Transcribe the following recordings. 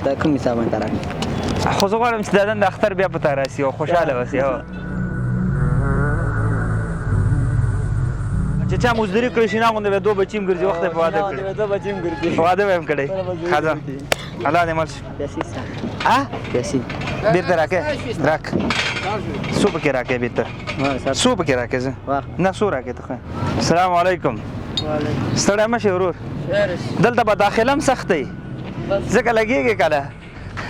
دا کوم حساب باندې راغلی خو زه غواړم چې دا نن د اختر بیا په تا راسي او خوشحاله اوسې چې چا مزدوري کړې شي نه غوندې به دوه بچي هم ګرځي وخت یې په واده کړي واده به یې هم کړی ښه ځه الله دې مل شي پیسې بېرته راکې راک څو پکې راکې بېرته څو پکې راکې زه نه څو راکې ته السلام علیکم ستړی مه شې ورور دلته به داخله هم سخت دی ځکه لګېږي کله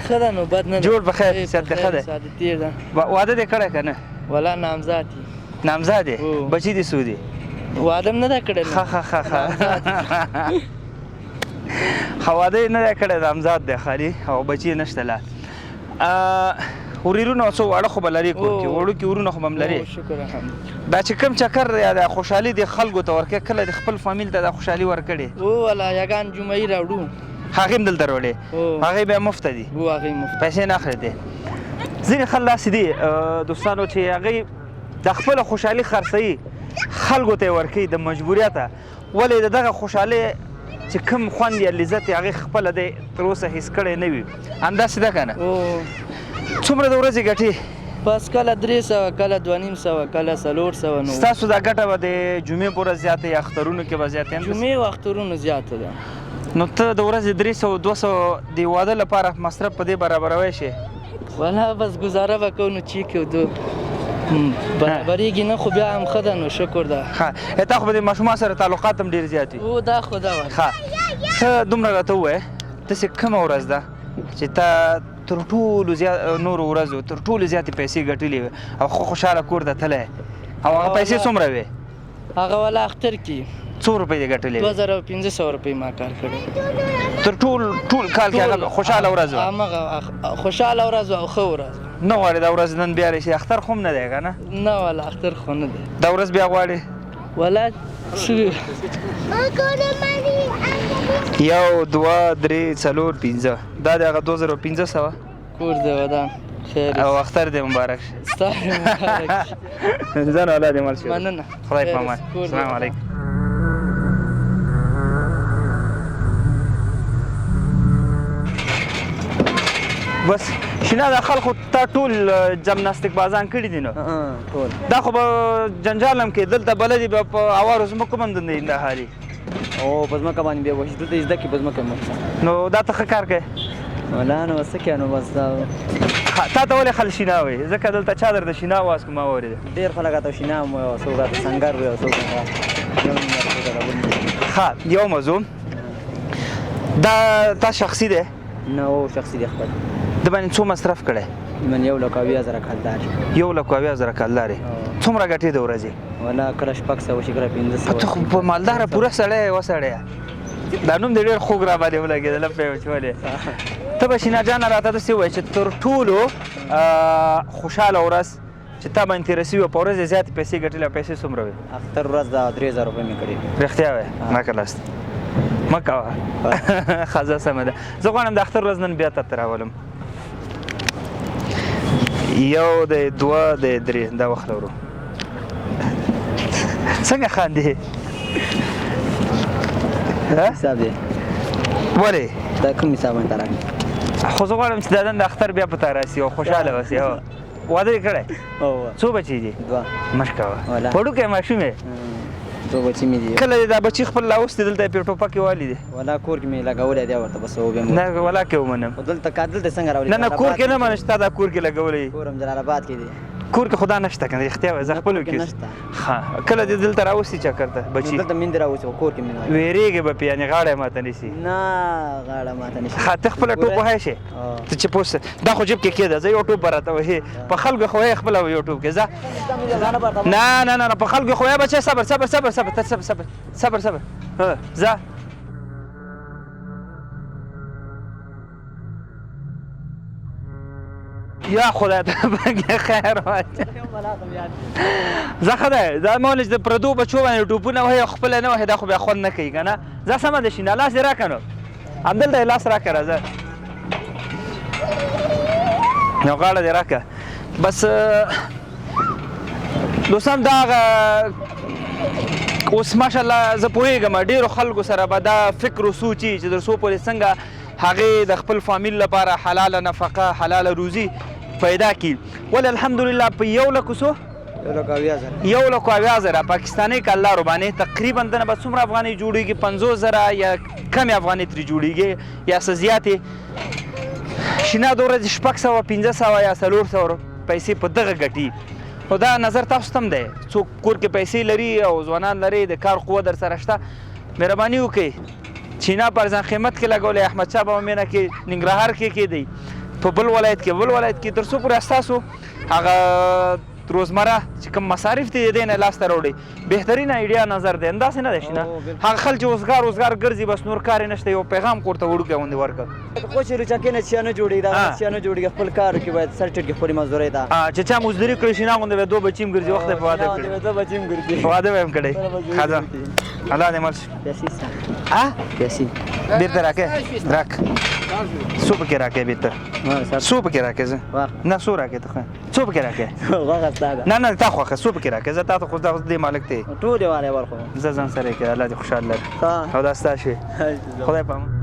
ښه ده نو بد نه ده جوړ په خیر صحت دې ښه دی تېر ده واده دې کړی که نه ولا نامزاد دي نامزاد یې بچي دې څو دي واده هم نه ده کړی ښه واده یې نه دی کړی نامزاد دی خالي او بچي یې نشته لا ورېرونه څو واړه خو به لرې کور کې وړوکي ورونه خو به هم لرې شکر الحمد دا چې کوم چکر یا د خوشحالي د خلکو ته ورکوې کله د خپل فامیل ته د خوشحالي ورکړې والا یګان جمعې راوړو هغې هم دلته راوړې هغې بیا مفته دي هغې مفت پیسې نه اخلې دی ځینې خلک داسې دي دوستانو چې هغې د خپله خوشحالي خرڅوي خلکو ته یې ورکوي د مجبوریته ولې د دغه خوشحالۍ چې کوم خوند یا لذت یې هغې خپله دی تر اوسه حس کړی نه وي همداسې ده که نه څومره د ورځې ګټې بس کله 300 کله 250 کله 400 نو ستاسو دا ګټه به د جمعې په ورځ زیاته یا اخترونو کې به زیاته جمعې او اخترونو زیاته ده نو ته د ورځې 300 200 د واده لپاره مصرف په دې برابروی شي ولا بس ګزاره به کوو نو چی کوو برابرېږي نه خو بیا هم ښه ده نو شکر ده ښه تا خو به د ماشومان سره تعلقات هم ډېر زیات وي دا خو ده ښه ته دومره راته ووایه داسې کومه ورځ ده چې ته تر ټولو نورو ورځو تر ټولو زیاتې پیسې ګټلې وې او خوشحاله کور ته تللی او هغه پیسې څومره وې هغه والا اختر کې څو روپۍ دې ګټلې 2500 روپۍ ما کار کړی تر ټول کال کې هغه خوشحاله ورځ وه همغه خوشحاله ورځ او ښه ورځ نه غواړې دا ورځ نن بیا راشي اختر خو هم نه دی که نه نه والا اختر خو نه دی دا ورځ بیا غواړې والا یو دوه درې څلور پنځه دا د هغه 2500 کور دی ودان خیر او اختر دې مبارک شي ستا مبارک ځان اولاد دې مل شي مننه خدای په امان السلام علیکم بس شینا دا خلکو تا ټول جمناستیک بازان کړي دي نو دا خو به جنجال هم کې دلته بلدي به په اوارو ځمکو هم دنده دا حالي او په ځمکه باندې بیا وشي دلته زده کړي په ځمکه نو دا ته ښه کار کوې ولا نو څه کوې نو بس دا تا ته ولې خل شینا وایي ځکه دلته چا درته شینا واس کوم ما واورېده ډېر خلک راته شینا هم وایي او څوک راته سنګر وایي او څوک ښه یو موضوع دا تا شخصي دی نه او شخصي دی خپل د باندې څو مصرف کړی من 1,20,000 کلدار 1,20,000 کلدار یې څومره ګټې د ورځې ولا کله 600 شي کله 500 ته خو په مالداره پوره سړی یې وسړی دا نوم دې ډېر خوږ را باندې ولګېدله پرې وچولې ته به شینا جانه راته داسې ووایې چې تر ټولو خوشحاله ورځ چې تا باندې تېره سوي وه په ورځ یې زیاتې پیسې ګټلې او پیسې څومره وې اختر ورځ دا 3,000 روپۍ مې کړې رښتیا وایې ناکلاست مه کوه ښه سمه ده زه غواړم د اختر ورځ نن بیا تا ته راولم یو دی دوه دی درې دا وخت لرو څنګه خاندې حساب دی ولې دا کوم حساب باندې راغلی خو زه غواړم چې دا نن د اختر بیا په تا راسي او خوشحاله اوسې واده یې کړی څو بچي دي 2 مه کوه وړوکی ماشوم یې 2 بچي مې دي کله دا بچي خپل راوستې دلته یې پې ټوپکې والي دي ولا کور کې مې لګولی دی ورته بس وبیم نه ولا کې ومنم دلته څنګه راولي نه کور کې نه منم چې تا دا کور کې لګولی کور هم جلال آباد کې دی کور کې خدا نشته که نه رښتیا وایه زه خپلو کې ښه کله دې دلته راوستي چکر ته بچي دلته میندې راوستي خو کور کې مې نه ویرېږې به پې یعنې غاړه یې ماته نیسي نه غاړه ماته نیسي ښه ته خپله ټوپ وهی شې ته چې پوس دا خو جیب کې کېده زه یو ټوپ به راته وهې په خلکو خو یې خپله یو ټوپ کې ځه نه په خلکو خو یې بچی صبر ته صبر ځه یا خدای ته پکې خیر واچوي زه ښه دی دا مولج د پردو بچو باندې ټوپونه وهي او خپله نه وهي دا خو بیا خوند نه کوي که نه ځه سمه ده شینه لاس دې راکړه نو همدلته یې لاس راکړه راځه یو غاړه دې راکړه بس دوستان دا هغه اوس ماشاءالله زه پوهېږم ډېرو خلکو سره به دا فکر و سوچ چې تر څو پورې څنګه هغې د خپل فامیل لپاره حلاله نفقه حلاله روزي پیدا کړي ولې الحمدلله په 1,70,000 پاکستاني کالارو باندې تقریبا دنه به څومره افغانۍ جوړېږي 50,000 یا کمې افغانۍ ترې جوړېږي یا څه زیاتې شینه د ورځې 600 500 یا 400 پیسې په دغه ګټي خو دا نظر تاسو ته هم دی څوک کور کې پیسې لري او ځوانان لري د کار قوه در سره شته مهرباني وکړئ چینا پر ځان قیمت کې لګولې احمدشاه بابا مینه کې ننګرهار کې کېدی په بل ولایت کې تر څو پورې ستاسو هغه روزمره چې کوم مصارف دي د دې نه لاسته راوړي بهترینه ایډیا نظر دی همداسې نه دی شي نه هغه خلک چې روزګار ګرځي بس نور کار یې نشته یو پیغام کور ته وړوکی غوندې ورکړه خو چې روچکې نه چیا نه جوړېږي دا چیا نه جوړېږي خپل کار کې باید سرټیټ کې خپلې مزدورۍ ده چې چا مزدوري کړې شي نه غوندې به 2 بچي هم ګرځي وخت یې په واده کړي 2 بچي هم ګرځي واده به هم کړی ښه ده الله دې مل شي پیسې بېرته راکړې راک څو پکې راکړې بېرته څو پکې راکړې زه نه څو راکړې ته څو پکې راکړې نه تا خوښه څو پکې راکړې زه تا ته خو دا دې مالک دی ټولې والی ورکړو زه ځان سره یې کړې الله دې خوشحال لري او دا ستا شي خدای په امان